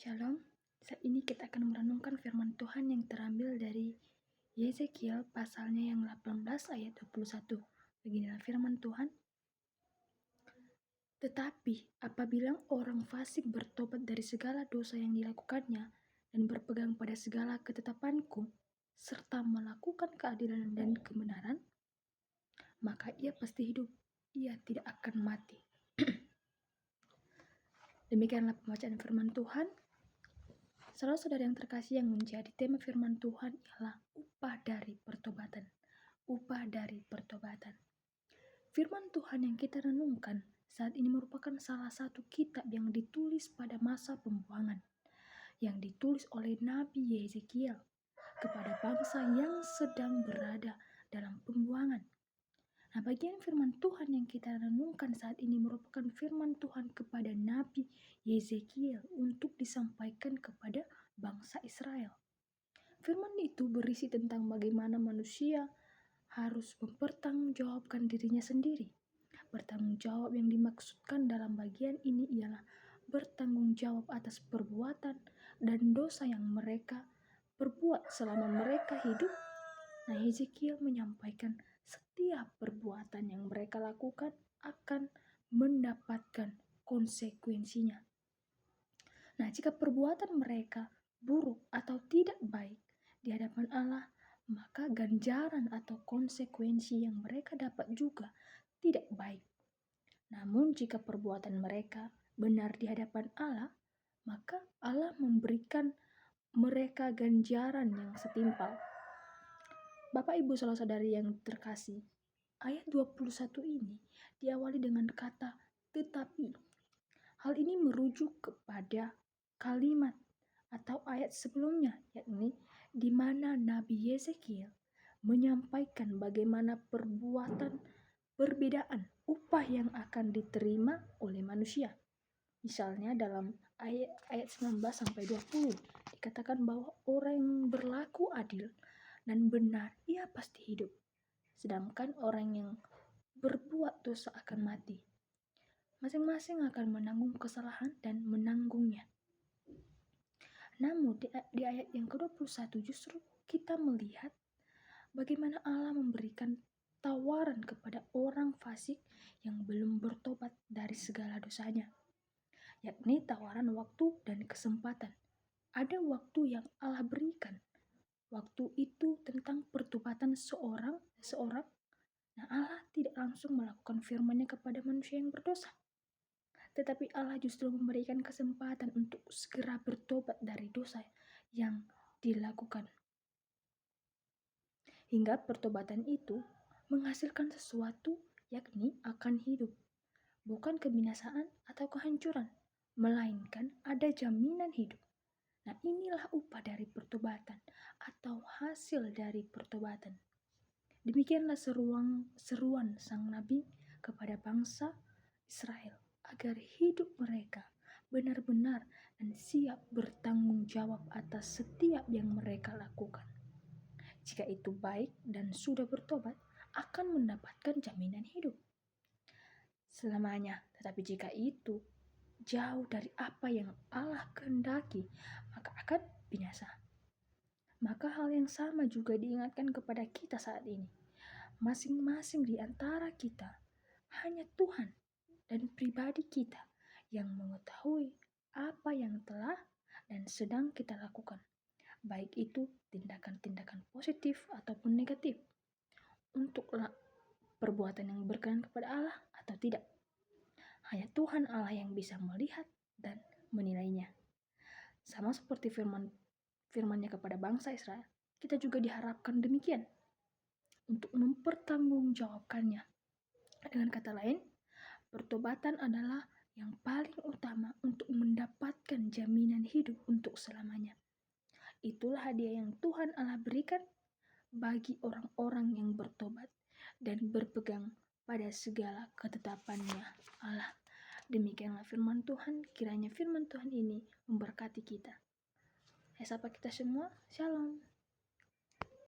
Shalom, saat ini kita akan merenungkan firman Tuhan yang terambil dari Yezekiel pasalnya yang 18 ayat 21. Beginilah firman Tuhan. Tetapi apabila orang fasik bertobat dari segala dosa yang dilakukannya dan berpegang pada segala ketetapanku, serta melakukan keadilan dan kebenaran, maka ia pasti hidup, ia tidak akan mati. Demikianlah pembacaan firman Tuhan. Saudara-saudara yang terkasih, yang menjadi tema firman Tuhan ialah upah dari pertobatan. Upah dari pertobatan. Firman Tuhan yang kita renungkan saat ini merupakan salah satu kitab yang ditulis pada masa pembuangan, yang ditulis oleh Nabi Yezekiel kepada bangsa yang sedang berada dalam pembuangan. Nah, bagian firman Tuhan yang kita renungkan saat ini merupakan firman Tuhan kepada Nabi Yezekiel untuk disampaikan kepada bangsa Israel. Firman itu berisi tentang bagaimana manusia harus mempertanggungjawabkan dirinya sendiri. Bertanggung jawab yang dimaksudkan dalam bagian ini ialah bertanggung jawab atas perbuatan dan dosa yang mereka perbuat selama mereka hidup. Nah, Yezekiel menyampaikan setiap perbuatan yang mereka lakukan akan mendapatkan konsekuensinya. Nah, jika perbuatan mereka buruk atau tidak baik di hadapan Allah, maka ganjaran atau konsekuensi yang mereka dapat juga tidak baik. Namun jika perbuatan mereka benar di hadapan Allah, maka Allah memberikan mereka ganjaran yang setimpal. Bapak Ibu saudara-saudari yang terkasih, ayat 21 ini diawali dengan kata tetapi. Hal ini merujuk kepada kalimat atau ayat sebelumnya, yakni di mana Nabi Yezekiel menyampaikan bagaimana perbuatan perbedaan upah yang akan diterima oleh manusia. Misalnya dalam ayat 19 sampai 20 dikatakan bahwa orang yang berlaku adil dan benar ia pasti hidup, sedangkan orang yang berbuat dosa akan mati. Masing-masing akan menanggung kesalahan dan menanggungnya. Namun di ayat yang ke-21 justru kita melihat bagaimana Allah memberikan tawaran kepada orang fasik yang belum bertobat dari segala dosanya, yakni tawaran waktu dan kesempatan. Ada waktu yang Allah berikan. Waktu itu tentang pertobatan seorang. Nah, Allah tidak langsung melakukan firman-Nya kepada manusia yang berdosa, tetapi Allah justru memberikan kesempatan untuk segera bertobat dari dosa yang dilakukan. Hingga pertobatan itu menghasilkan sesuatu, yakni akan hidup. Bukan kebinasaan atau kehancuran, melainkan ada jaminan hidup. Nah, inilah upah dari pertobatan atau hasil dari pertobatan. Demikianlah seruan sang nabi kepada bangsa Israel agar hidup mereka benar-benar dan siap bertanggung jawab atas setiap yang mereka lakukan. Jika itu baik dan sudah bertobat, akan mendapatkan jaminan hidup selamanya. Tetapi jika itu jauh dari apa yang Allah kehendaki, maka akan binasa. Maka hal yang sama juga diingatkan kepada kita saat ini. Masing-masing di antara kita, hanya Tuhan dan pribadi kita yang mengetahui apa yang telah dan sedang kita lakukan, baik itu tindakan-tindakan positif ataupun negatif, untuk perbuatan yang berkenan kepada Allah atau tidak. Hanya Tuhan Allah yang bisa melihat dan menilainya. Sama seperti firman-Nya kepada bangsa Israel, kita juga diharapkan demikian untuk mempertanggungjawabkannya. Dengan kata lain, pertobatan adalah yang paling utama untuk mendapatkan jaminan hidup untuk selamanya. Itulah hadiah yang Tuhan Allah berikan bagi orang-orang yang bertobat dan berpegang pada segala ketetapan-Nya Allah. Demikianlah firman Tuhan, kiranya firman Tuhan ini memberkati kita. Saya sapa kita semua, Shalom.